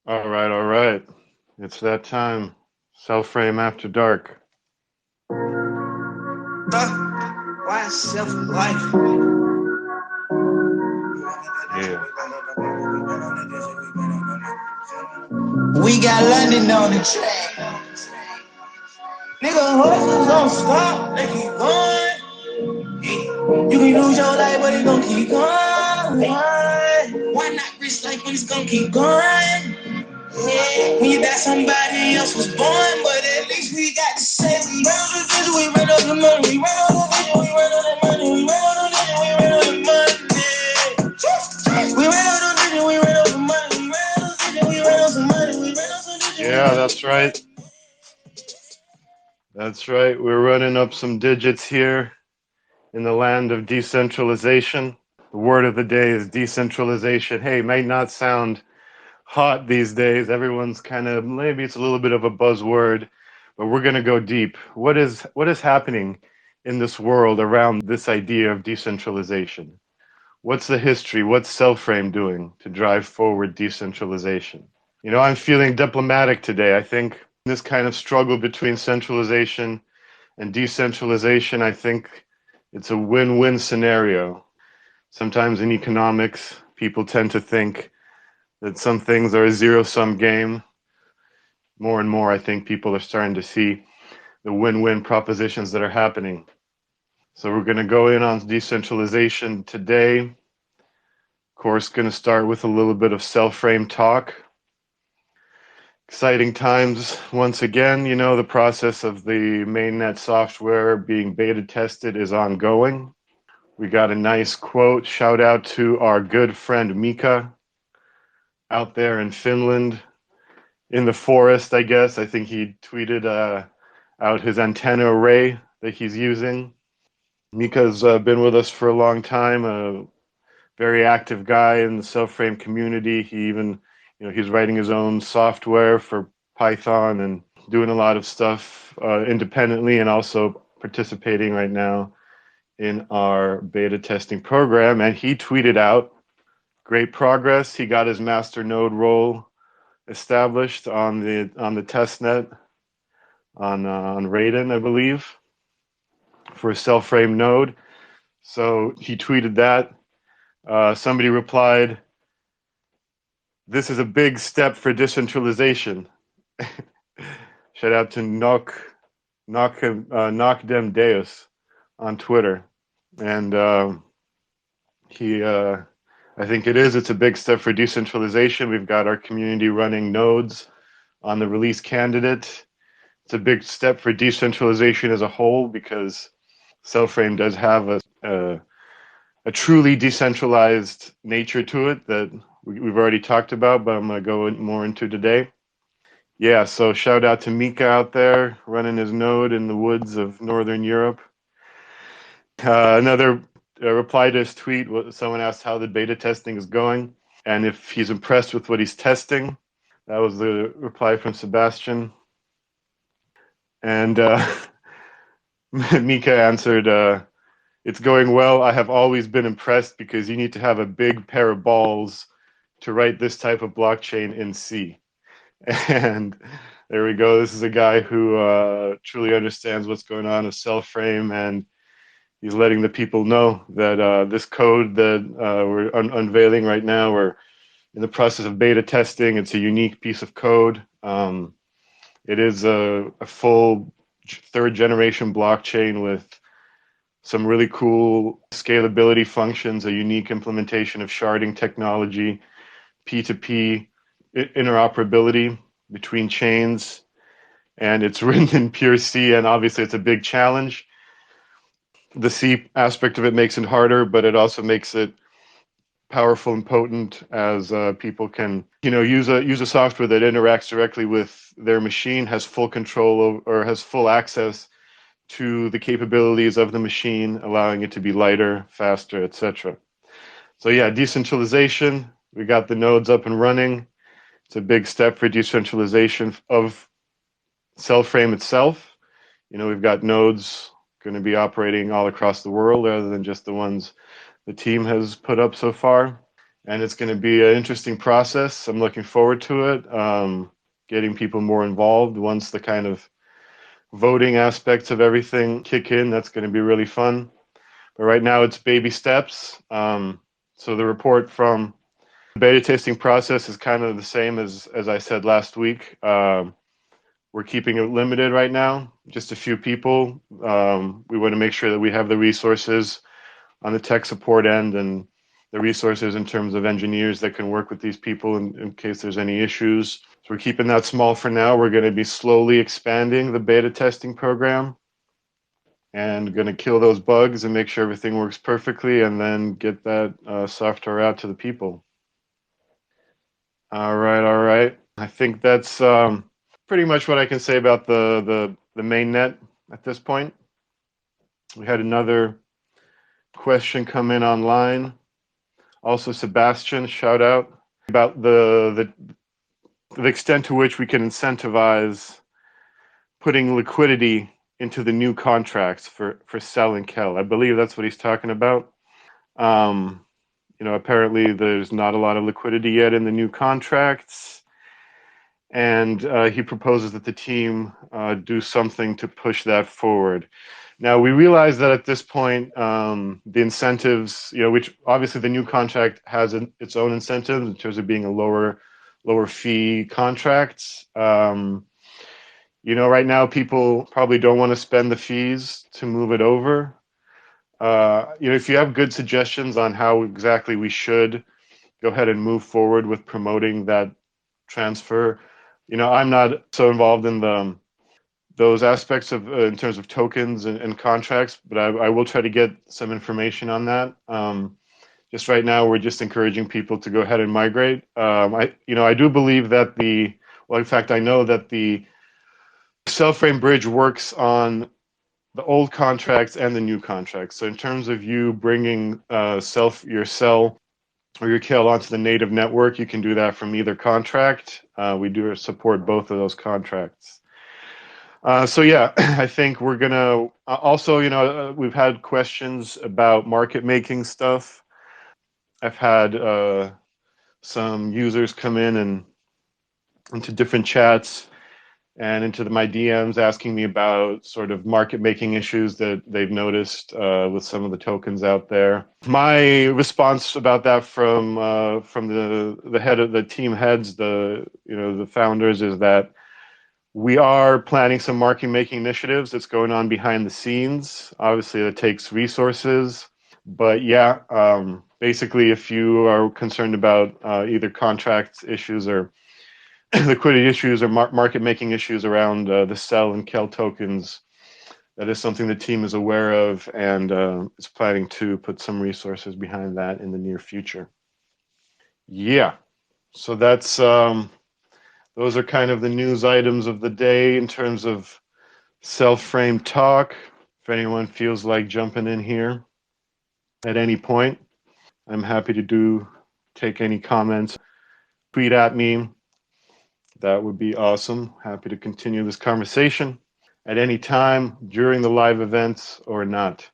All right, all right. It's that time. Cell frame after dark. Why self life? Yeah. We got London on the track. Nigga, hustles don't stop, they keep going. You can lose your life, but it gon' keep going. Why not risk life when it's gon' keep going? Yeah. When you die, somebody else was born, but at least we got to say we run on the vision, we run on the money, we run on the vision, we run on the money, we run on the vision, we run on the money. We run on the vision, we run on the money, we run on the vision, we run on the money, we run on the vision, we Yeah, run on that's right. That's right. We're running up some digits here in the land of decentralization. The word of the day is decentralization. Hey, might not sound hot these days. Everyone's kind of, maybe it's a little bit of a buzzword, but we're going to go deep. What is happening in this world around this idea of decentralization? What's the history? What's Cellframe doing to drive forward decentralization? I'm feeling diplomatic today. I think this kind of struggle between centralization and decentralization, I think it's a win-win scenario. Sometimes in economics, people tend to think that some things are a zero-sum game. More and more, I think people are starting to see the win-win propositions that are happening. So we're going to go in on decentralization today. Of course, going to start with a little bit of Cellframe talk. Exciting times once again. The process of the mainnet software being beta tested is ongoing. We got a nice quote. Shout out to our good friend Mika out there in Finland, in the forest, I guess. I think he tweeted out his antenna array that he's using. Mika's been with us for a long time, a very active guy in the Cellframe community. He even, he's writing his own software for Python and doing a lot of stuff independently, and also participating right now in our beta testing program. And he tweeted out, great progress. He got his master node role established on the test net on Raiden, I believe, for a Cellframe node. So he tweeted that. Somebody replied, "This is a big step for decentralization." Shout out to Knock Dem Deus on Twitter, and I think it is. It's a big step for decentralization. We've got our community running nodes on the release candidate. It's a big step for decentralization as a whole, because Cellframe does have a truly decentralized nature to it that we've already talked about, but I'm going to go more into today. Yeah, so shout out to Mika out there running his node in the woods of Northern Europe. Another reply to his tweet, someone asked how the beta testing is going and if he's impressed with what he's testing. That was the reply from Sebastian. And Mika answered, it's going well. I have always been impressed because you need to have a big pair of balls to write this type of blockchain in C. And there we go. This is a guy who truly understands what's going on with Cellframe, and he's letting the people know that this code that we're unveiling right now, we're in the process of beta testing. It's a unique piece of code. It is a full third generation blockchain with some really cool scalability functions, a unique implementation of sharding technology, P2P interoperability between chains, and it's written in pure C, and obviously it's a big challenge. The C aspect of it makes it harder, but it also makes it powerful and potent, as people can, use a software that interacts directly with their machine, has full control or has full access to the capabilities of the machine, allowing it to be lighter, faster, etc. So yeah, decentralization. We got the nodes up and running. It's a big step for decentralization of Cellframe itself. We've got nodes going to be operating all across the world rather than just the ones the team has put up so far. and it's going to be an interesting process. I'm looking forward to it. Getting people more involved once the kind of voting aspects of everything kick in. That's going to be really fun. But right now it's baby steps. So the report from the beta testing process is kind of the same as I said last week. We're keeping it limited right now, just a few people. We want to make sure that we have the resources on the tech support end and the resources in terms of engineers that can work with these people in case there's any issues. So we're keeping that small for now. We're going to be slowly expanding the beta testing program and going to kill those bugs and make sure everything works perfectly, and then get that software out to the people. All right, all right. I think that's pretty much what I can say about the mainnet at this point. We had another question come in online. Also, Sebastian, shout out about the extent to which we can incentivize putting liquidity into the new contracts for Cell and Kel. I believe that's what he's talking about. Apparently there's not a lot of liquidity yet in the new contracts, and he proposes that the team do something to push that forward. Now, we realize that at this point, the incentives, which obviously the new contract has its own incentives in terms of being a lower fee contract. Right now people probably don't want to spend the fees to move it over. If you have good suggestions on how exactly we should go ahead and move forward with promoting that transfer, I'm not so involved in those aspects of in terms of tokens and contracts, but I will try to get some information on that. Just right now, we're just encouraging people to go ahead and migrate. I do believe that in fact, I know that the Cellframe bridge works on the old contracts and the new contracts. So in terms of you bringing your cell or your Kel onto the native network, you can do that from either contract. We do support both of those contracts. So yeah, I think we're gonna also, we've had questions about market making stuff. I've had some users come in and into different chats and into my DMs asking me about sort of market making issues that they've noticed with some of the tokens out there. My response about that from the head of the team heads, the founders, is that we are planning some market making initiatives that's going on behind the scenes. Obviously, it takes resources, but yeah, basically, if you are concerned about either contract issues or liquidity issues or market making issues around the Cell and Kel tokens, that is something the team is aware of and is planning to put some resources behind that in the near future. Yeah, so that's those are kind of the news items of the day in terms of Cellframe talk. If anyone feels like jumping in here at any point, I'm happy to take any comments. Tweet at me. That would be awesome. Happy to continue this conversation at any time during the live events or not.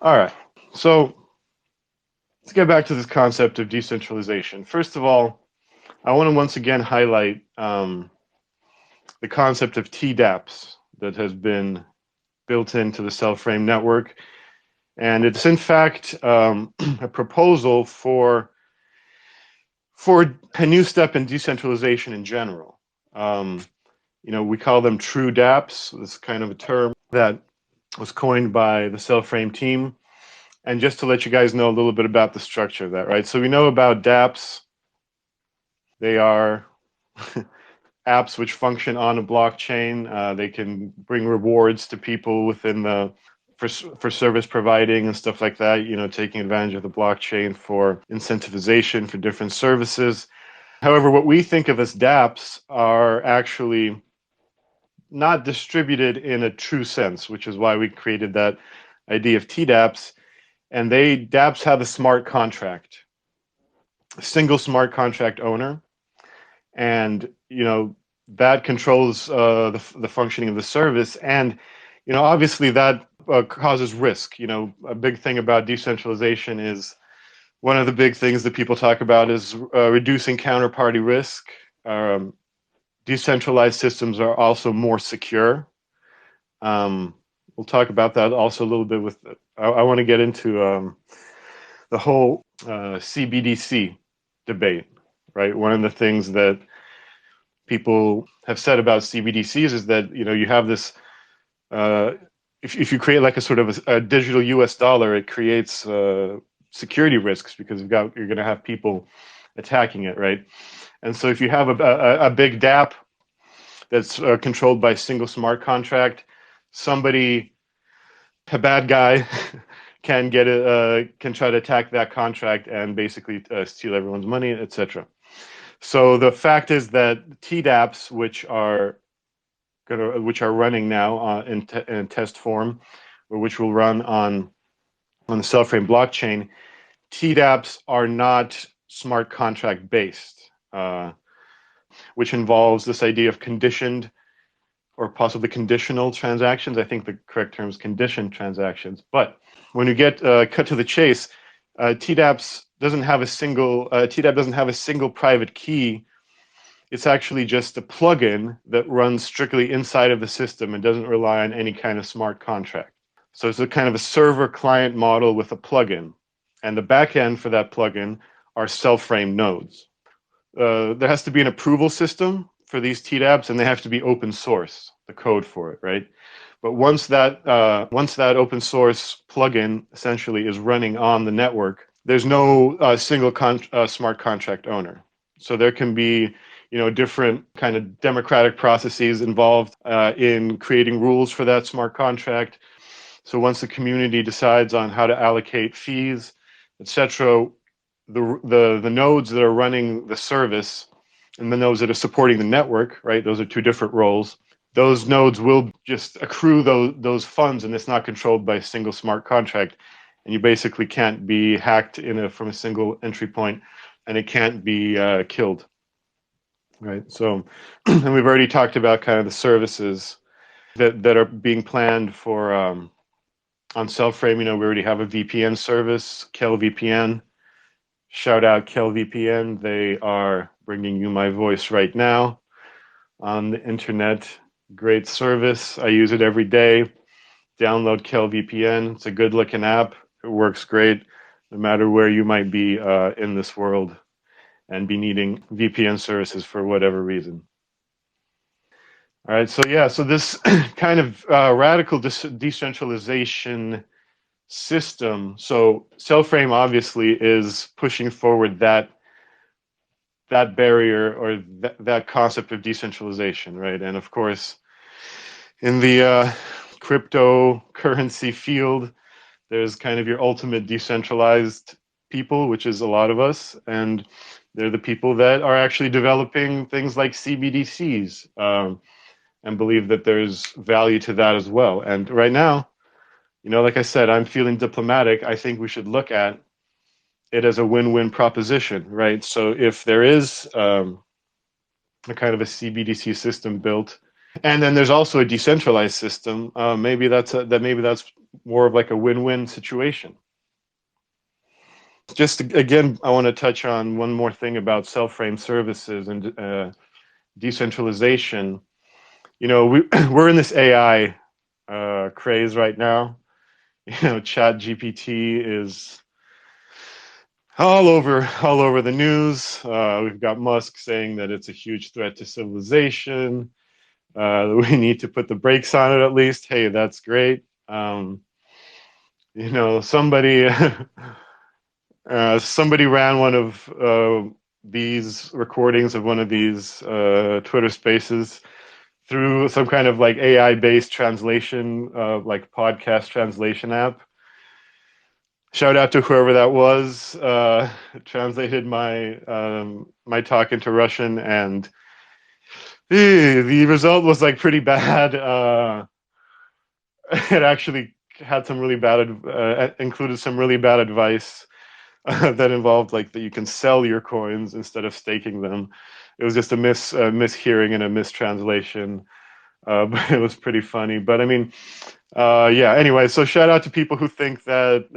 All right, so let's get back to this concept of decentralization. First of all, I want to once again highlight the concept of TDApps that has been built into the Cellframe network. And it's in fact a proposal for a new step in decentralization in general. We call them true dApps. This is kind of a term that was coined by the Cellframe team. And just to let you guys know a little bit about the structure of that, right? So we know about dApps. They are apps which function on a blockchain. They can bring rewards to people within for service providing and stuff like that, taking advantage of the blockchain for incentivization for different services. However, what we think of as dApps are actually not distributed in a true sense, which is why we created that idea of TDApps. And dApps have a smart contract, a single smart contract owner, and that controls the functioning of the service. And obviously that causes risk. A big thing about decentralization is One of the big things that people talk about is reducing counterparty risk. Um, Decentralized systems are also more secure. We'll talk about that also a little bit with. I want to get into the whole CBDC debate, right? One of the things that people have said about CBDCs is that you have this. Uh, if you create like a sort of a digital US dollar, it creates security risks because you're going to have people attacking it, right? And so if you have a big DApp that's controlled by a single smart contract, somebody, a bad guy, can try to attack that contract and basically steal everyone's money, etc. So the fact is that TDApps, which are running now in test form, or which will run on the Cellframe blockchain, TDApps are not smart contract based, which involves this idea of conditioned or possibly conditional transactions. I think the correct term is conditioned transactions. But when you get cut to the chase, TDApp doesn't have a single private key. It's actually just a plugin that runs strictly inside of the system and doesn't rely on any kind of smart contract. So it's a kind of a server client model with a plugin. And the backend for that plugin are Cellframe nodes. There has to be an approval system for these TDApps, and they have to be open source, the code for it, right? But once that open source plugin essentially is running on the network, there's no single smart contract owner. So there can be different kind of democratic processes involved in creating rules for that smart contract. So once the community decides on how to allocate fees, etc., the nodes that are running the service and the nodes that are supporting the network, right? Those are two different roles. Those nodes will just accrue those funds, and it's not controlled by a single smart contract. And you basically can't be hacked from a single entry point, and it can't be killed, right? So, and we've already talked about kind of the services that are being planned for on Cellframe. We already have a VPN service, Kel VPN. Shout out Kel VPN. They are bringing you my voice right now on the internet. Great service. I use it every day. Download Kel VPN. It's a good looking app. It works great no matter where you might be in this world and be needing VPN services for whatever reason. All right, so yeah, so this kind of radical decentralization system. So Cellframe obviously is pushing forward that barrier or that concept of decentralization, right? And of course, in the cryptocurrency field, there's kind of your ultimate decentralized people, which is a lot of us, and they're the people that are actually developing things like CBDCs, and believe that there's value to that as well. And right now, like I said, I'm feeling diplomatic. I think we should look at it as a win-win proposition, right? So if there is a kind of a CBDC system built, and then there's also a decentralized system, maybe that's more of like a win-win situation. Just again, I want to touch on one more thing about Cellframe services and decentralization. We're in this AI craze right now. Chat GPT is all over the news. We've got Musk saying that it's a huge threat to civilization. We need to put the brakes on it at least. Hey, that's great. Somebody somebody ran one of these recordings of one of these Twitter Spaces through some kind of like AI-based translation, like podcast translation app. Shout out to whoever that was. Translated my talk into Russian, and the result was like pretty bad. It actually had some really bad, included some really bad advice that involved like that you can sell your coins instead of staking them. It was just a mishearing and a mistranslation. But it was pretty funny. But I mean, yeah. Anyway, so shout out to people who think that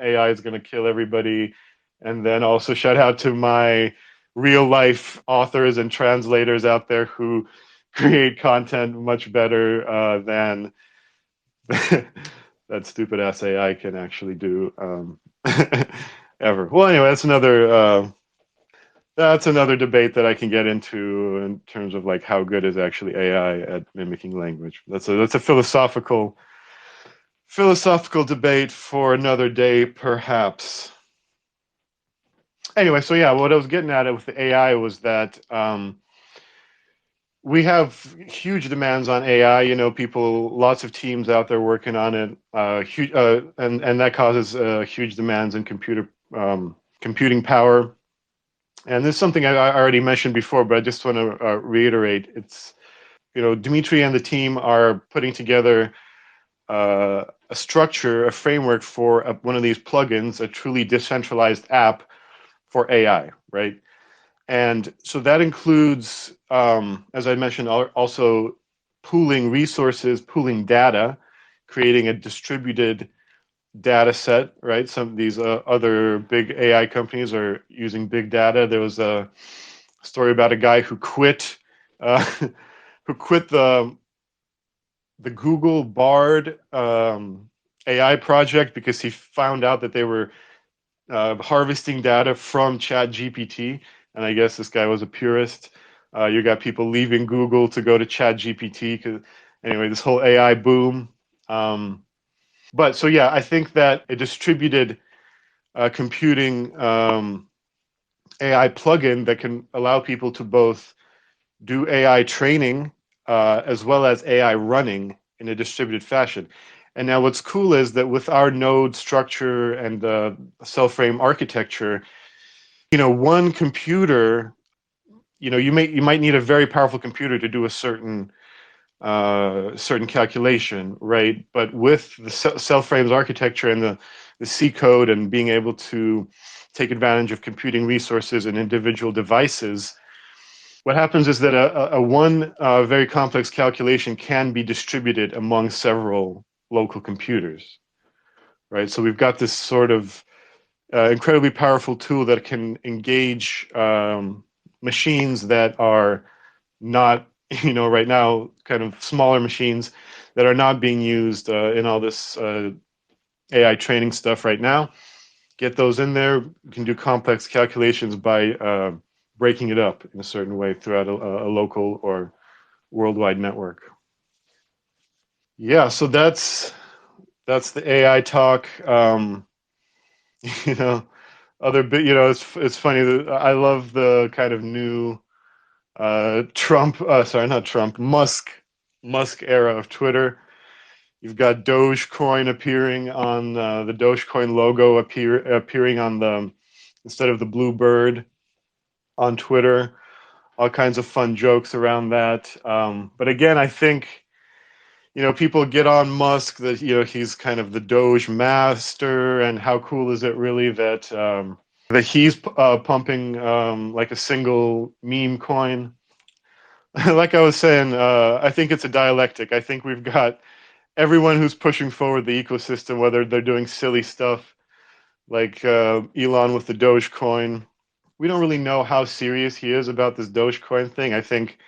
AI is going to kill everybody. And then also shout out to my real life authors and translators out there who create content much better than that stupid ass AI can actually do ever. Well, anyway, that's another debate that I can get into in terms of like how good is actually AI at mimicking language. That's a philosophical debate for another day, perhaps. Anyway, so yeah, what I was getting at with the AI was that we have huge demands on AI. You know, lots of teams out there working on it. Huge, and that causes huge demands in computing power. And this is something I already mentioned before, but I just want to reiterate. It's, you know, Dimitri and the team are putting together a structure, a framework for one of these plugins, a truly decentralized app for AI, right? And so that includes, as I mentioned, also pooling resources, pooling data, creating a distributed data set, right? Some of these other big AI companies are using big data. There was a story about a guy who quit, uh, who quit the Google Bard AI project because he found out that they were harvesting data from Chat GPT, and I guess this guy was a purist. You got people leaving Google to go to Chat GPT. Anyway, this whole AI boom. But so yeah, I think that a distributed computing AI plugin that can allow people to both do AI training as well as AI running in a distributed fashion. And now what's cool is that with our node structure and cell-frame architecture, you know, one computer, you know, you might need a very powerful computer to do a certain calculation, right? But with the cell-frames architecture and the C code and being able to take advantage of computing resources and individual devices, what happens is that a one very complex calculation can be distributed among several local computers, right? So we've got this sort of incredibly powerful tool that can engage machines that are not, you know, right now, kind of smaller machines that are not being used in all this AI training stuff right now. Get those in there. You can do complex calculations by breaking it up in a certain way throughout a local or worldwide network. Yeah, so that's the AI talk. You know, other bit. You know, it's funny that I love the kind of new Trump. Sorry, not Trump. Musk era of Twitter. You've got Dogecoin appearing on the Dogecoin logo appearing on the instead of the blue bird on Twitter. All kinds of fun jokes around that. But again, I think, you know, people get on Musk that, you know, he's kind of the Doge master, and how cool is it really that that he's pumping like a single meme coin. Like I was saying, I think it's a dialectic. I think we've got everyone who's pushing forward the ecosystem, whether they're doing silly stuff like Elon with the Dogecoin. We don't really know how serious he is about this Dogecoin thing. I think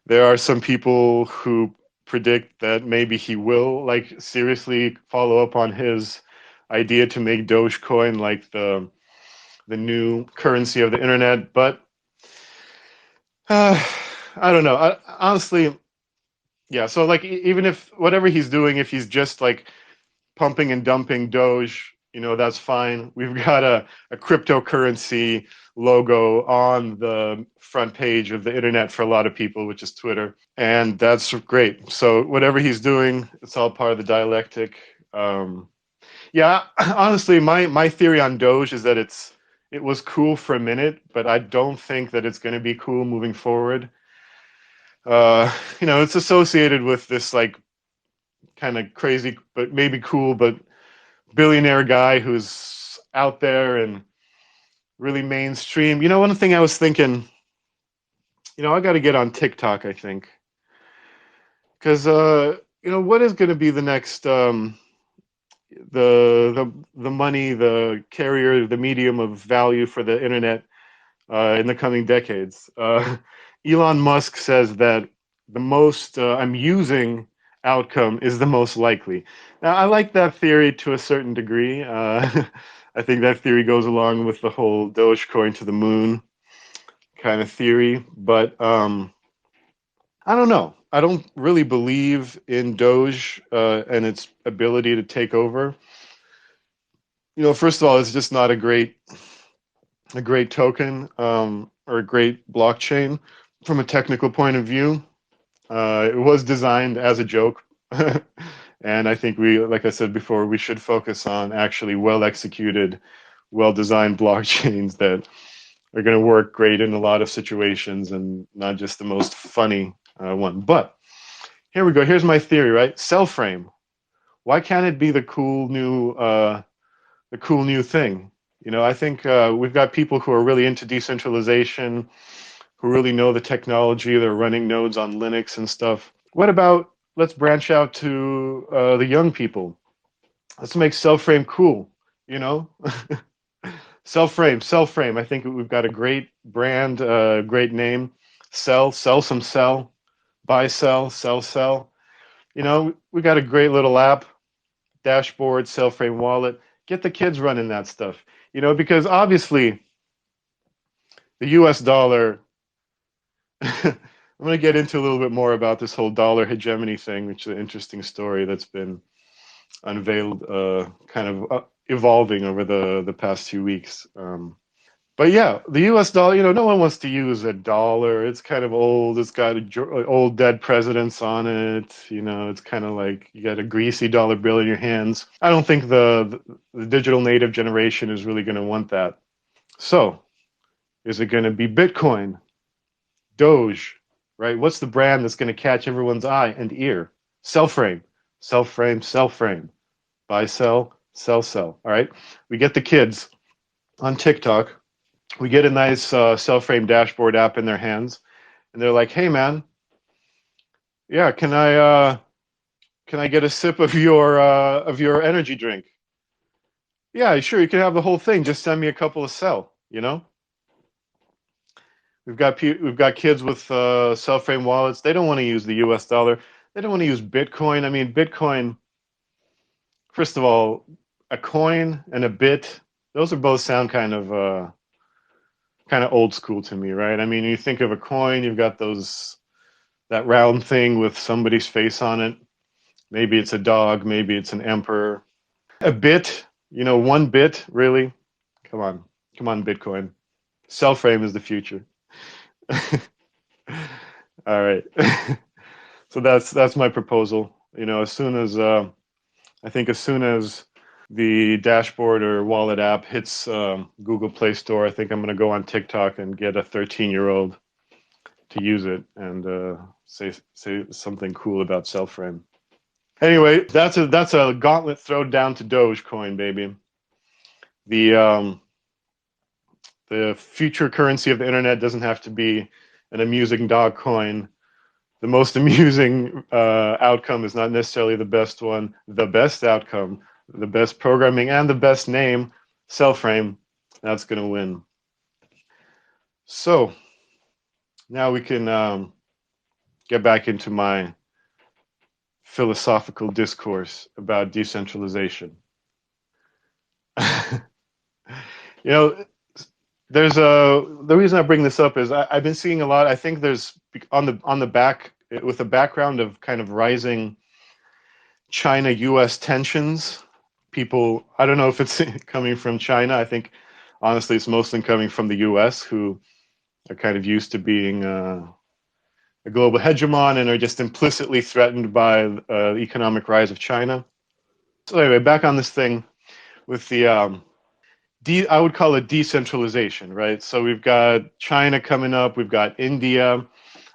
there are some people who predict that maybe he will like seriously follow up on his idea to make Dogecoin like the new currency of the internet. But uh, I don't know. Honestly, yeah. So like, even if whatever he's doing, if he's just like pumping and dumping Doge, you know, that's fine. We've got a cryptocurrency logo on the front page of the internet for a lot of people, which is Twitter. And that's great. So whatever he's doing, it's all part of the dialectic. Yeah, honestly, my theory on Doge is that it was cool for a minute, but I don't think that it's going to be cool moving forward. You know, it's associated with this like kind of crazy, but maybe cool, but billionaire guy who's out there and really mainstream. You know, one thing I was thinking, you know, I got to get on TikTok, I think, because you know, what is going to be the next the money, the carrier, the medium of value for the internet in the coming decades. Elon Musk says that the most I'm using outcome is the most likely. Now, I like that theory to a certain degree. I think that theory goes along with the whole Dogecoin to the moon kind of theory, but I don't know. I don't really believe in Doge and its ability to take over. First of all, it's just not a great token or a great blockchain from a technical point of view. It was designed as a joke, and I think like I said before, we should focus on actually well executed, well designed blockchains that are going to work great in a lot of situations and not just the most funny one. But here we go. Here's my theory, right? Cell frame. Why can't it be the cool new thing? I think we've got people who are really into decentralization, who really know the technology. They're running nodes on Linux and stuff. What about let's branch out to the young people? Let's make cell frame cool. You know, cell frame, cell frame. I think we've got a great brand, great name. Sell some cell, buy sell, sell sell. We got a great little app, dashboard, cell frame wallet. Get the kids running that stuff. Because obviously the U.S. dollar. I'm going to get into a little bit more about this whole dollar hegemony thing, which is an interesting story that's been unveiled, kind of evolving over the past few weeks. But yeah, the U.S. dollar, no one wants to use a dollar. It's kind of old. It's got old dead presidents on it. It's kind of like you got a greasy dollar bill in your hands. I don't think the digital native generation is really going to want that. So, is it going to be Bitcoin? Doge, right? What's the brand that's going to catch everyone's eye and ear? Cell frame, cell frame, cell frame. Buy, sell, sell, sell. All right. We get the kids on TikTok. We get a nice cell frame dashboard app in their hands, and they're like, "Hey, man, yeah, can I get a sip of your energy drink? Yeah, sure. You can have the whole thing. Just send me a couple of cell. We've got kids with cell frame wallets. They don't want to use the U.S. dollar. They don't want to use Bitcoin. I mean, Bitcoin. First of all, a coin and a bit. Those are both sound kind of old school to me, right? I mean, you think of a coin, you've got that round thing with somebody's face on it. Maybe it's a dog. Maybe it's an emperor. A bit. One bit. Really? Come on, Bitcoin. Cell frame is the future. All right. So that's my proposal. As soon as the dashboard or wallet app hits Google Play Store, I think I'm going to go on TikTok and get a 13-year-old to use it and say something cool about cell frame. Anyway, that's a gauntlet thrown down to Dogecoin, baby. The future currency of the internet doesn't have to be an amusing dog coin. The most amusing outcome is not necessarily the best one. The best outcome, the best programming, and the best name, cell frame, that's going to win. So now we can get back into my philosophical discourse about decentralization. you know, the reason I bring this up is I've been seeing a lot. I think there's on the back with a background of kind of rising China-U.S. tensions. People, I don't know if it's coming from China. I think honestly, it's mostly coming from the U.S., who are kind of used to being a global hegemon and are just implicitly threatened by the economic rise of China. So anyway, back on this thing with the I would call it decentralization, right? So we've got China coming up, we've got India,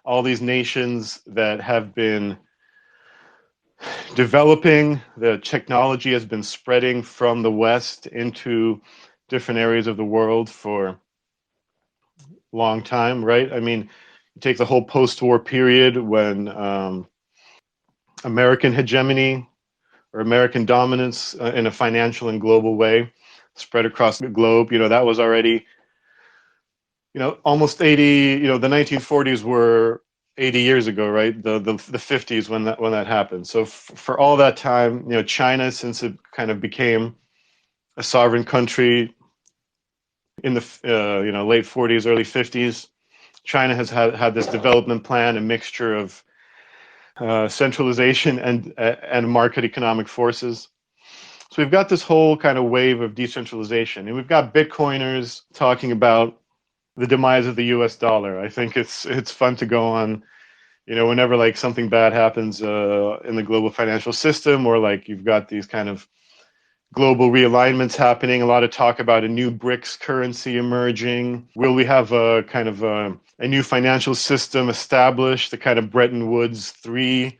all these nations that have been developing. The technology has been spreading from the West into different areas of the world for a long time, right? I mean, you take the whole post-war period when American hegemony or American dominance in a financial and global way spread across the globe. That was already, almost 80, the 1940s were 80 years ago, right? The 50s when that happened. So for all that time, China, since it kind of became a sovereign country in the late 40s, early 50s, China has had this development plan, a mixture of centralization and market economic forces. So we've got this whole kind of wave of decentralization, and we've got Bitcoiners talking about the demise of the U.S. dollar. I think it's fun to go on, whenever like something bad happens in the global financial system, or like you've got these kind of global realignments happening. A lot of talk about a new BRICS currency emerging. Will we have a kind of a new financial system established, the kind of Bretton Woods 3?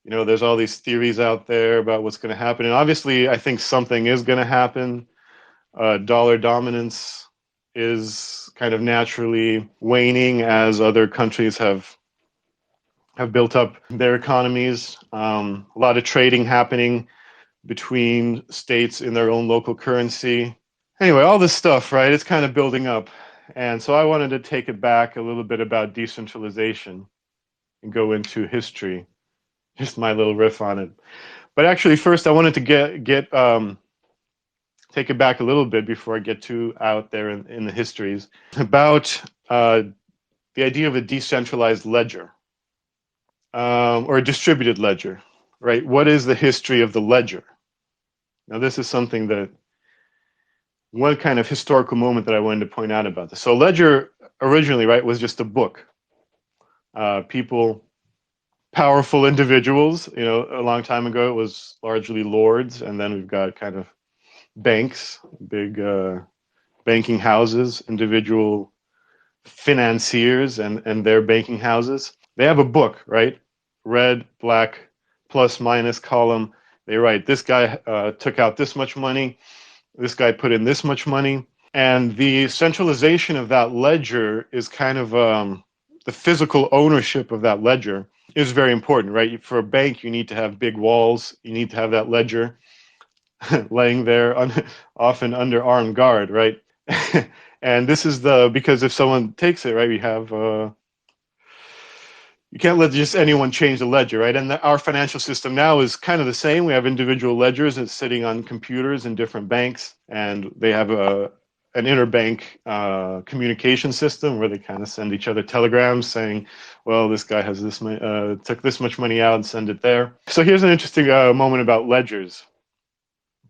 There's all these theories out there about what's going to happen. And obviously, I think something is going to happen. Dollar dominance is kind of naturally waning as other countries have built up their economies. A lot of trading happening between states in their own local currency. Anyway, all this stuff, right? It's kind of building up. And so I wanted to take it back a little bit about decentralization and go into history. Just my little riff on it. But actually, first, I wanted to take it back a little bit before I get too out there in the histories about the idea of a decentralized ledger or a distributed ledger, right? What is the history of the ledger? Now, this is something that one kind of historical moment that I wanted to point out about this. So, ledger originally, right, was just a book. People, powerful individuals, a long time ago, it was largely lords, and then we've got kind of banks, big banking houses, individual financiers and their banking houses. They have a book, right? Red, black, plus, minus column. They write, this guy took out this much money, this guy put in this much money. And the centralization of that ledger is kind of the physical ownership of that ledger is very important, right? For a bank, you need to have big walls. You need to have that ledger laying there, often under armed guard, right? And this is because if someone takes it, right, we have you can't let just anyone change the ledger, right? And our financial system now is kind of the same. We have individual ledgers that's sitting on computers in different banks, and they have an interbank communication system where they kind of send each other telegrams saying, well, this guy has this took this much money out and send it there. So here's an interesting moment about ledgers.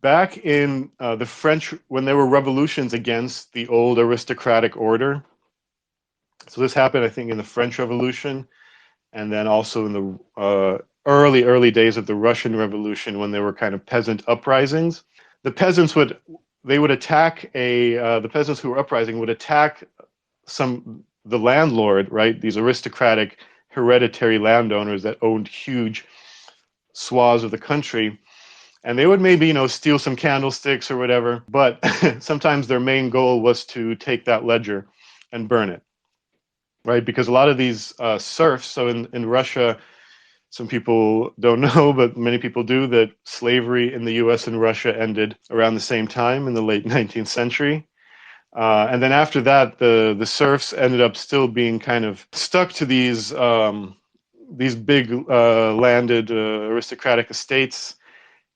Back in the French, when there were revolutions against the old aristocratic order, so this happened, I think, in the French Revolution, and then also in the early days of the Russian Revolution, when there were kind of peasant uprisings. The peasants would attack the peasants who were uprising would attack the landlord, right? These aristocratic hereditary landowners that owned huge swaths of the country. And they would maybe, steal some candlesticks or whatever, but sometimes their main goal was to take that ledger and burn it, right? Because a lot of these serfs, so in Russia, some people don't know, but many people do, that slavery in the US and Russia ended around the same time in the late 19th century. And then after that, the serfs ended up still being kind of stuck to these big landed aristocratic estates,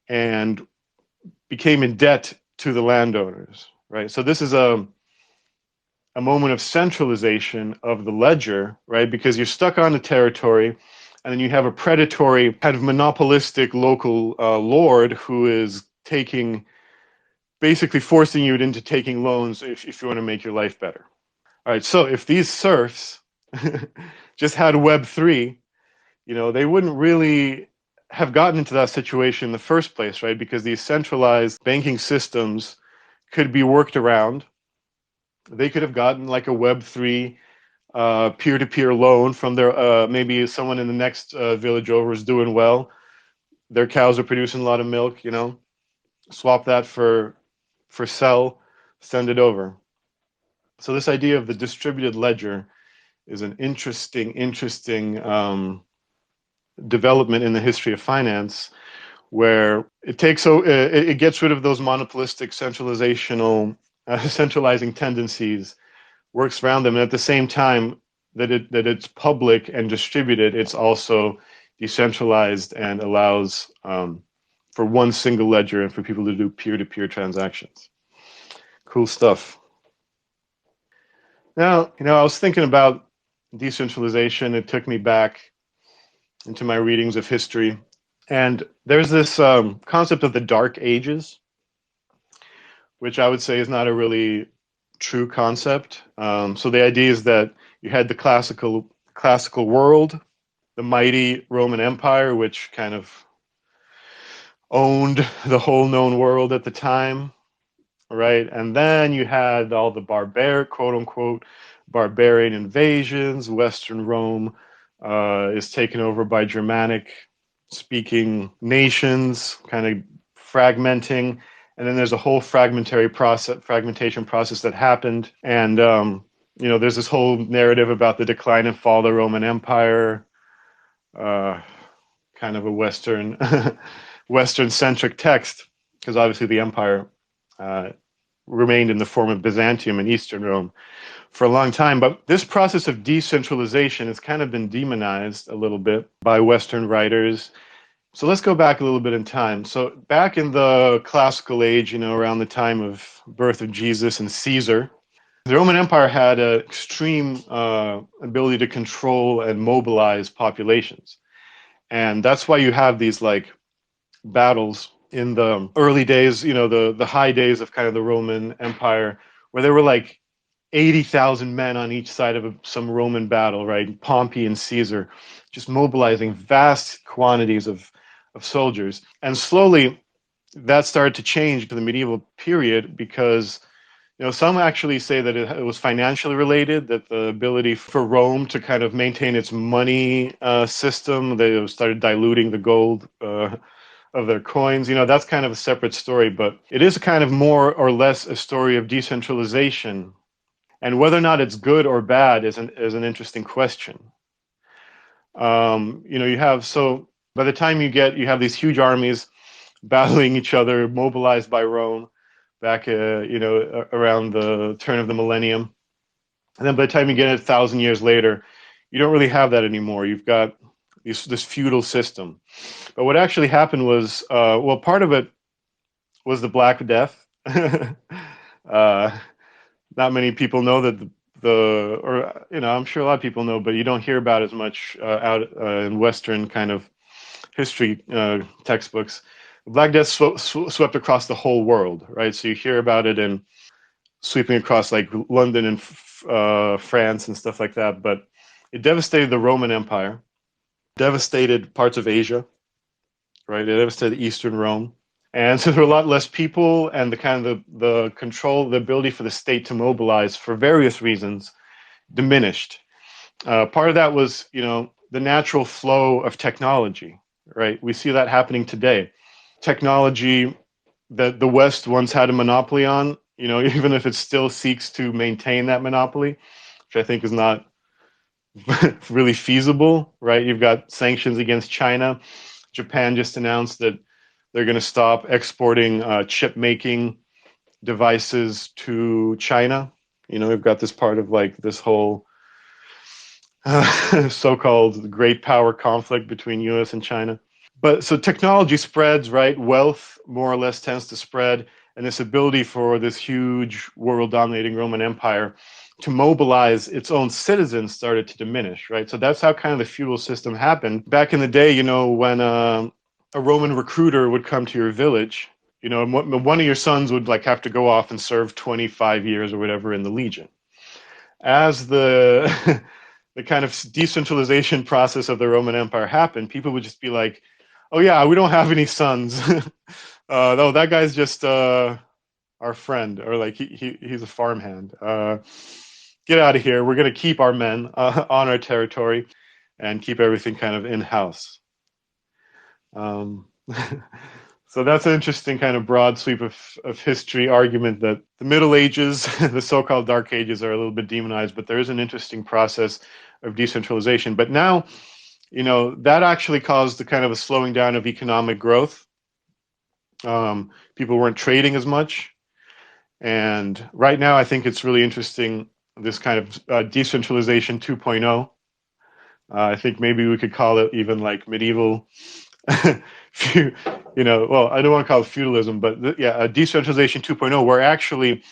and became in debt to the landowners, right? So this is a moment of centralization of the ledger, right? Because you're stuck on the territory, and then you have a predatory, kind of monopolistic local lord who is basically forcing you into taking loans if you want to make your life better. All right, so if these serfs just had Web3, they wouldn't really have gotten into that situation in the first place, right? Because these centralized banking systems could be worked around. They could have gotten like a Web3 peer-to-peer loan from their maybe someone in the next village over is doing well. Their cows are producing a lot of milk, swap that for sell, send it over. So this idea of the distributed ledger is an interesting development in the history of finance, where it gets rid of those monopolistic centralizing tendencies, works around them, and at the same time that it's public and distributed, it's also decentralized and allows for one single ledger and for people to do peer-to-peer transactions. Cool stuff. Now, I was thinking about decentralization. It took me back into my readings of history. And there's this concept of the Dark Ages, which I would say is not a really true concept. So the idea is that you had the classical world, the mighty Roman Empire, which kind of owned the whole known world at the time, right? And then you had all the quote unquote, barbarian invasions. Western Rome is taken over by Germanic speaking nations, kind of fragmenting. And then there's a whole fragmentation process that happened. And, there's this whole narrative about the decline and fall of the Roman Empire, kind of a Western-centric text, because obviously the empire remained in the form of Byzantium and Eastern Rome for a long time. But this process of decentralization has kind of been demonized a little bit by Western writers. So let's go back a little bit in time. So back in the classical age, around the time of birth of Jesus and Caesar, the Roman Empire had an extreme ability to control and mobilize populations. And that's why you have these like battles in the early days, the high days of kind of the Roman Empire, where there were like 80,000 men on each side of some Roman battle, right? Pompey and Caesar, just mobilizing vast quantities of soldiers. And slowly that started to change to the medieval period because, some actually say that it was financially related, that the ability for Rome to kind of maintain its money system, they started diluting the gold of their coins. That's kind of a separate story, but it is kind of more or less a story of decentralization. And whether or not it's good or bad is an interesting question. So by the time you have these huge armies battling each other, mobilized by Rome back, around the turn of the millennium. And then by the time you get it 1,000 years later, you don't really have that anymore. You've got this feudal system. But what actually happened was, part of it was the Black Death. Not many people know that I'm sure a lot of people know, but you don't hear about as much out in Western kind of history textbooks. The Black Death swept across the whole world, right? So you hear about it in sweeping across like London and France and stuff like that, but it devastated the Roman Empire, devastated parts of Asia, right? It devastated Eastern Rome. And so there were a lot less people, and the kind of the control, the ability for the state to mobilize for various reasons diminished. Part of that was, the natural flow of technology, right? We see that happening today. Technology that the West once had a monopoly on, even if it still seeks to maintain that monopoly, which I think is not really feasible, right? You've got sanctions against China. Japan just announced that they're going to stop exporting chip making devices to China. We've got this part of like this whole so-called great power conflict between US and China. But so technology spreads, right? Wealth more or less tends to spread. And this ability for this huge world-dominating Roman Empire to mobilize its own citizens started to diminish, right? So that's how kind of the feudal system happened. Back in the day, when a Roman recruiter would come to your village, one of your sons would like have to go off and serve 25 years or whatever in the Legion. As the the kind of decentralization process of the Roman Empire happened, people would just be like, oh yeah, we don't have any sons. No, that guy's just our friend, or like he's a farmhand. Get out of here. We're going to keep our men on our territory and keep everything kind of in-house. So that's an interesting kind of broad sweep of history argument that the Middle Ages, the so-called Dark Ages, are a little bit demonized, but there is an interesting process of decentralization. But now, that actually caused the kind of a slowing down of economic growth. People weren't trading as much. And right now, I think it's really interesting, this kind of decentralization 2.0. I think maybe we could call it even like medieval, well, I don't want to call it feudalism, but yeah, a decentralization 2.0, where actually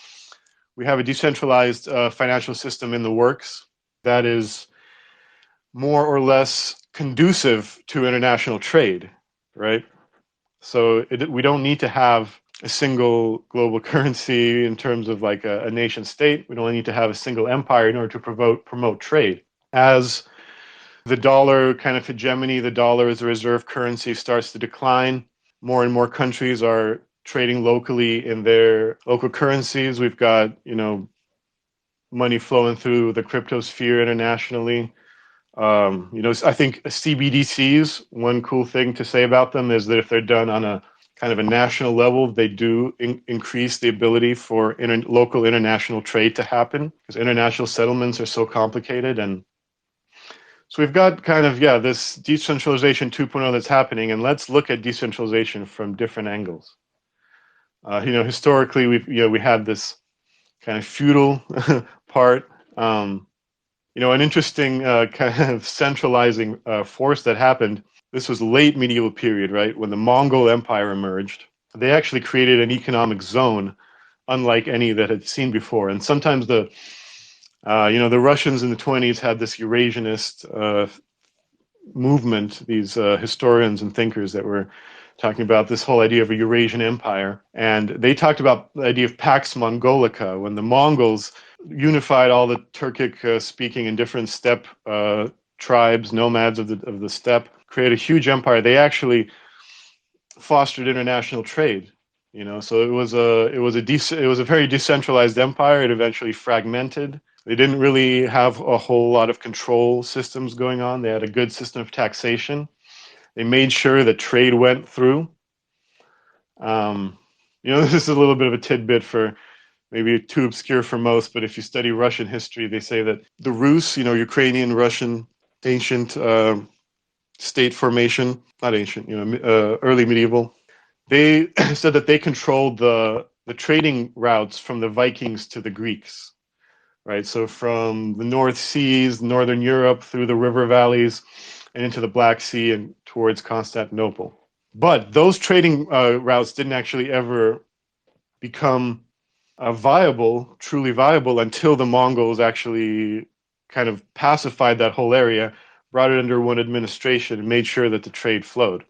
we have a decentralized financial system in the works that is more or less conducive to international trade, right? So we don't need to have a single global currency in terms of like a nation state. We don't need to have a single empire in order to promote trade. As the dollar kind of hegemony, the dollar as a reserve currency starts to decline, more and more countries are trading locally in their local currencies. We've got, money flowing through the crypto sphere internationally. I think CBDCs, one cool thing to say about them is that if they're done on a kind of a national level, they do increase the ability for local international trade to happen, because international settlements are so complicated. And so we've got kind of, yeah, this decentralization 2.0 that's happening, and let's look at decentralization from different angles. Historically, we had this kind of feudal part. An interesting kind of centralizing force that happened. This was late medieval period, right? When the Mongol Empire emerged, they actually created an economic zone unlike any that had seen before. And sometimes the Russians in the 20s had this Eurasianist movement, these historians and thinkers that were talking about this whole idea of a Eurasian empire. And they talked about the idea of Pax Mongolica, when the Mongols unified all the Turkic speaking and different steppe tribes, nomads of the steppe, created a huge empire. They actually fostered international trade. So it was a very decentralized empire. It eventually fragmented. They didn't really have a whole lot of control systems going on. They had a good system of taxation. They made sure that trade went through. This is a little bit of a tidbit for maybe too obscure for most, but if you study Russian history, they say that the Rus, Ukrainian, Russian, ancient state formation, not ancient, early medieval, they said that they controlled the trading routes from the Vikings to the Greeks, right? So from the North Seas, Northern Europe, through the river valleys, and into the Black Sea and towards Constantinople. But those trading routes didn't actually ever become truly viable, until the Mongols actually kind of pacified that whole area, brought it under one administration, and made sure that the trade flowed.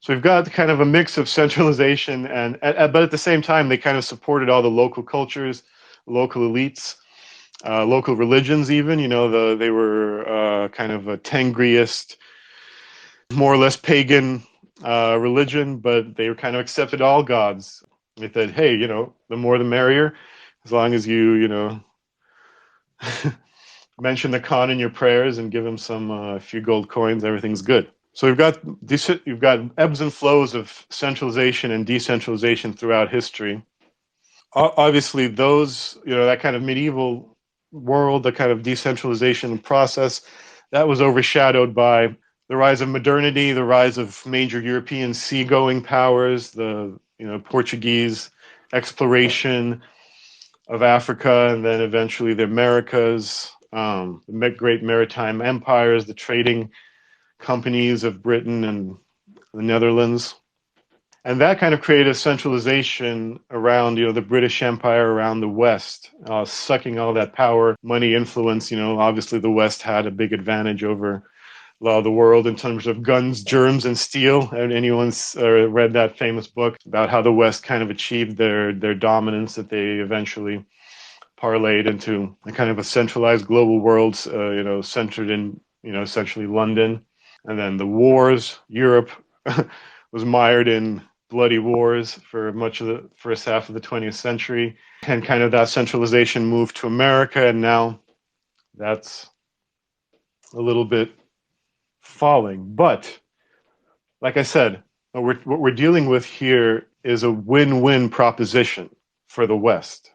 So we've got kind of a mix of centralization, but at the same time, they kind of supported all the local cultures, local elites, local religions even. They were kind of a Tengriist, more or less pagan religion, but they kind of accepted all gods. They said, hey, the more the merrier, as long as you mention the Khan in your prayers and give him a few gold coins, everything's good. So you've got ebbs and flows of centralization and decentralization throughout history. Obviously, that kind of medieval world, the kind of decentralization process, that was overshadowed by the rise of modernity, the rise of major European seagoing powers, the Portuguese exploration of Africa, and then eventually the Americas, the great maritime empires, the trading companies of Britain and the Netherlands. And that kind of created a centralization around, the British Empire, around the West, sucking all that power, money, influence. Obviously the West had a big advantage over a lot of the world in terms of guns, germs, and steel. And anyone's read that famous book about how the West kind of achieved their dominance, that they eventually parlayed into a kind of a centralized global world, centered in, essentially London. And then the wars, Europe was mired in bloody wars for much of the first half of the 20th century. And kind of that centralization moved to America, and now that's a little bit falling. But like I said, what we're dealing with here is a win-win proposition for the West.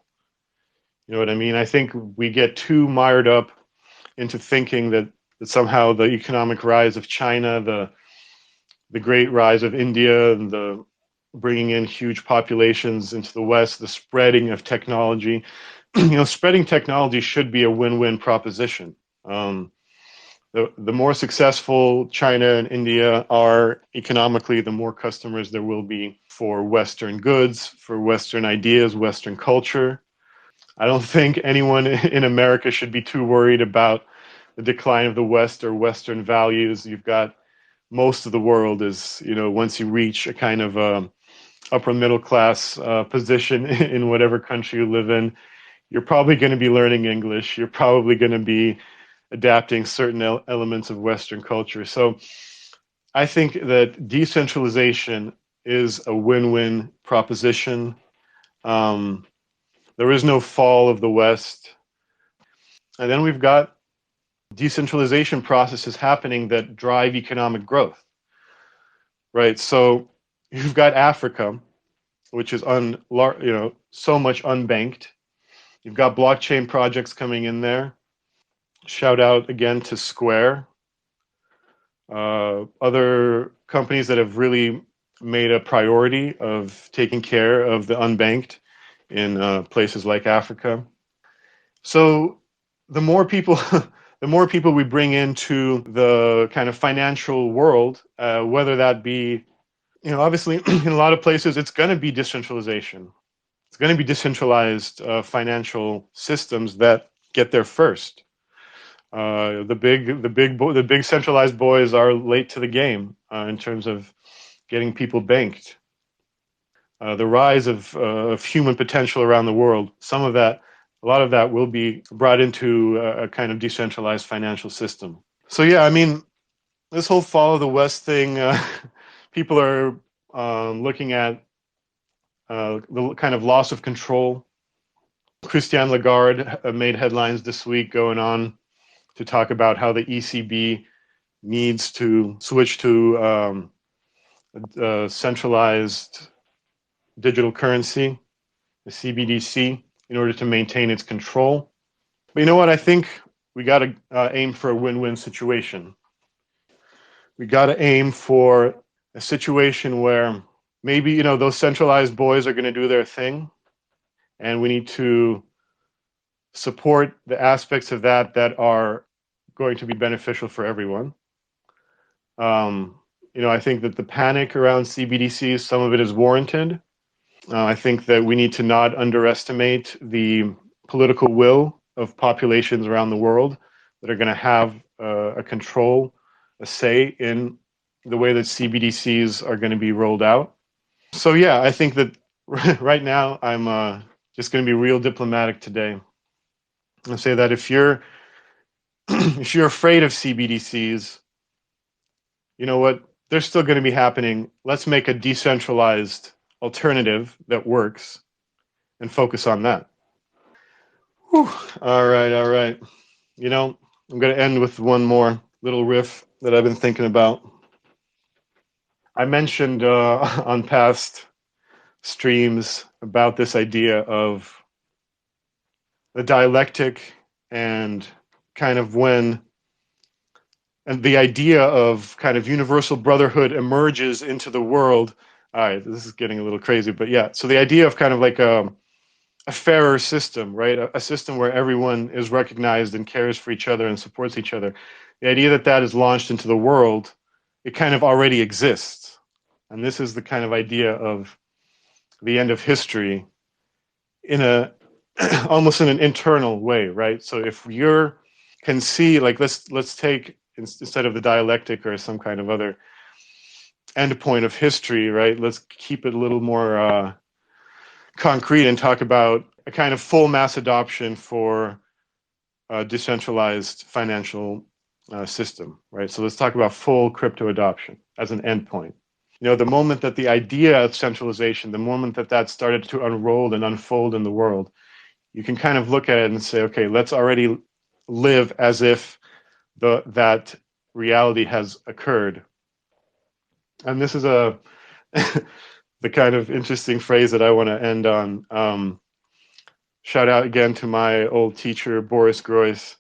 You know what I mean? I think we get too mired up into thinking that somehow the economic rise of China, the great rise of India, and the bringing in huge populations into the West, the spreading of technology. Spreading technology should be a win-win proposition. The more successful China and India are economically, the more customers there will be for Western goods, for Western ideas, Western culture. I don't think anyone in America should be too worried about the decline of the West or Western values. You've got most of the world is, once you reach a kind of upper middle class position in whatever country you live in, you're probably going to be learning English. You're probably going to be adapting certain elements of Western culture. So I think that decentralization is a win-win proposition. There is no fall of the West. And then we've got decentralization processes happening that drive economic growth, right? So you've got Africa, which is so much unbanked. You've got blockchain projects coming in there. Shout out again to Square. Other companies that have really made a priority of taking care of the unbanked in places like Africa. So the more people, the more people we bring into the kind of financial world, whether that be, obviously in a lot of places, it's going to be decentralization. It's going to be decentralized financial systems that get there first. The big centralized boys are late to the game in terms of getting people banked. The rise of human potential around the world, a lot of that will be brought into a kind of decentralized financial system. So yeah, I mean, this whole fall of the West thing, people are looking at the kind of loss of control. Christine Lagarde made headlines this week going on to talk about how the ECB needs to switch to centralized digital currency, the CBDC, in order to maintain its control. But you know what? I think we got to aim for a win-win situation. We got to aim for a situation where maybe, those centralized boys are going to do their thing, and we need to support the aspects of that are going to be beneficial for everyone. I think that the panic around CBDCs, some of it is warranted. I think that we need to not underestimate the political will of populations around the world that are going to have a control, a say in the way that CBDCs are going to be rolled out. So yeah, I think that right now I'm just going to be real diplomatic today. I'll say that if you're if you're afraid of CBDCs, you know what? They're still going to be happening. Let's make a decentralized alternative that works and focus on that. Whew. All right, all right. I'm going to end with one more little riff that I've been thinking about. I mentioned on past streams about this idea of the dialectic and kind of when and the idea of kind of universal brotherhood emerges into the world. All right, this is getting a little crazy, but yeah. So the idea of kind of like a fairer system, right? A system where everyone is recognized and cares for each other and supports each other. The idea that that is launched into the world, it kind of already exists. And this is the kind of idea of the end of history in a almost in an internal way, right? So if you're can see, like, let's take instead of the dialectic or some kind of other endpoint of history, right? Let's keep it a little more concrete and talk about a kind of full mass adoption for a decentralized financial system, right? So let's talk about full crypto adoption as an endpoint. The moment that the idea of centralization, the moment that that started to unroll and unfold in the world, you can kind of look at it and say, okay, let's already live as if that reality has occurred. And this is the kind of interesting phrase that I want to end on. Shout out again to my old teacher, Boris Groys.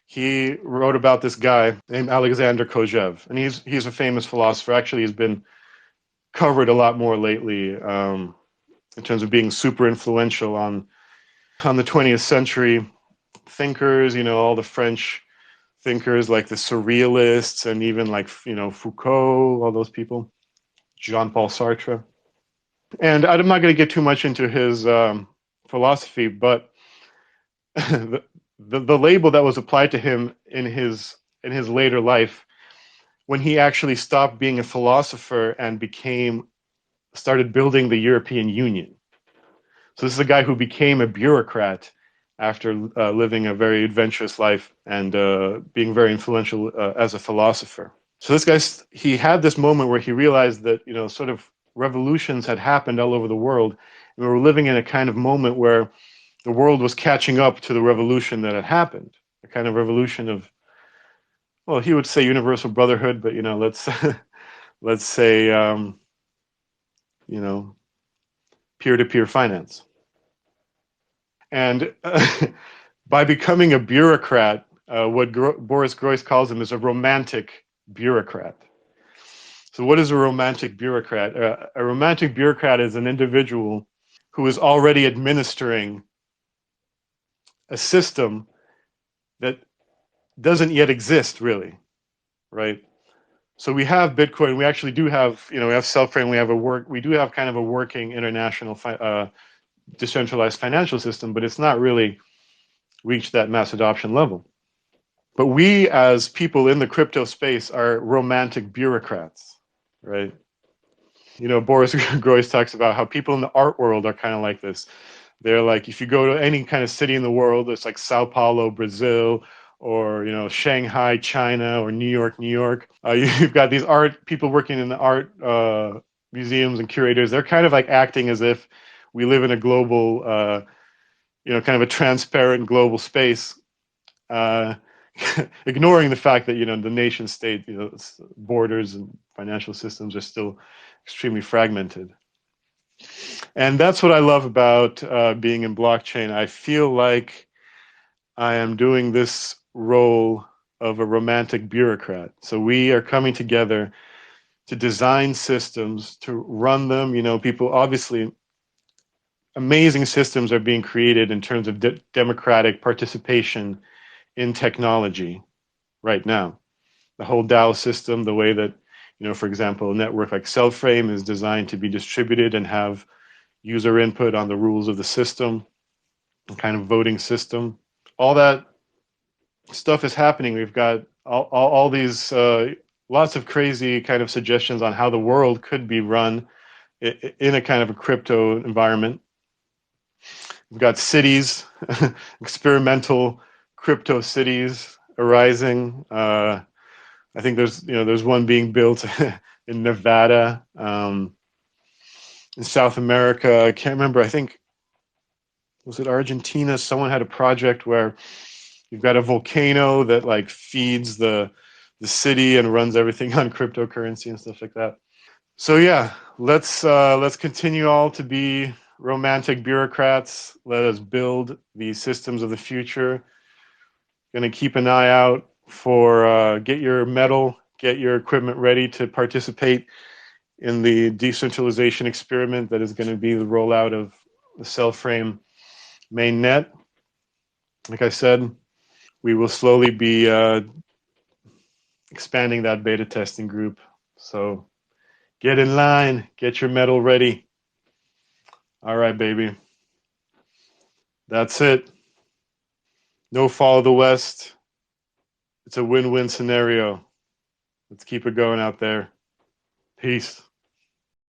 He wrote about this guy named Alexander Kojev, and he's a famous philosopher. Actually, he's been covered a lot more lately, in terms of being super influential on the 20th century thinkers. You know, all the French thinkers like the surrealists, and even like, you know, Foucault, all those people, Jean-Paul Sartre. And I'm not going to get too much into his philosophy, but the label that was applied to him in his later life, when he actually stopped being a philosopher and became started building the European Union. So this is a guy who became a bureaucrat after living a very adventurous life and being very influential as a philosopher. So this guy, he had this moment where he realized that, you know, sort of revolutions had happened all over the world, and we were living in a kind of moment where the world was catching up to the revolution that had happened, a kind of revolution of, well, he would say universal brotherhood, but, you know, let's say, you know, peer-to-peer finance. And by becoming a bureaucrat, what Boris Groys calls him is a romantic bureaucrat. So what is a romantic bureaucrat? A romantic bureaucrat is an individual who is already administering a system that doesn't yet exist, really, right? So we have Bitcoin. We actually do have, you know, we have Self-Frame. We do have kind of a working international decentralized financial system, but it's not really reached that mass adoption level. But we, as people in the crypto space, are romantic bureaucrats, right? You know, Boris Groys talks about how people in the art world are kind of like this. They're like, if you go to any kind of city in the world, it's like Sao Paulo, Brazil, or, you know, Shanghai, China, or New York, New York. You've got these art people working in the art museums and curators. They're kind of like acting as if we live in a global, you know, kind of a transparent global space. Uh, ignoring the fact that, you know, the nation state, you know, borders and financial systems are still extremely fragmented. And that's what I love about being in blockchain. I feel like I am doing this role of a romantic bureaucrat. So we are coming together to design systems, to run them. You know, people, obviously amazing systems are being created in terms of democratic participation in technology right now. The whole DAO system, the way that, you know, for example, a network like Self-Frame is designed to be distributed and have user input on the rules of the system, kind of voting system. All that stuff is happening. We've got all these lots of crazy kind of suggestions on how the world could be run in a kind of a crypto environment. We've got cities, experimental crypto cities arising. I think there's, you know, there's one being built in Nevada, in South America. I can't remember. I think, was it Argentina? Someone had a project where you've got a volcano that like feeds the city and runs everything on cryptocurrency and stuff like that. So yeah, let's continue all to be romantic bureaucrats. Let us build the systems of the future. Going to keep an eye out for get your metal, get your equipment ready to participate in the decentralization experiment that is going to be the rollout of the Self-Frame mainnet. Like I said, we will slowly be expanding that beta testing group. So get in line, get your metal ready. All right, baby. That's it. No follow the West. It's a win-win scenario. Let's keep it going out there. Peace.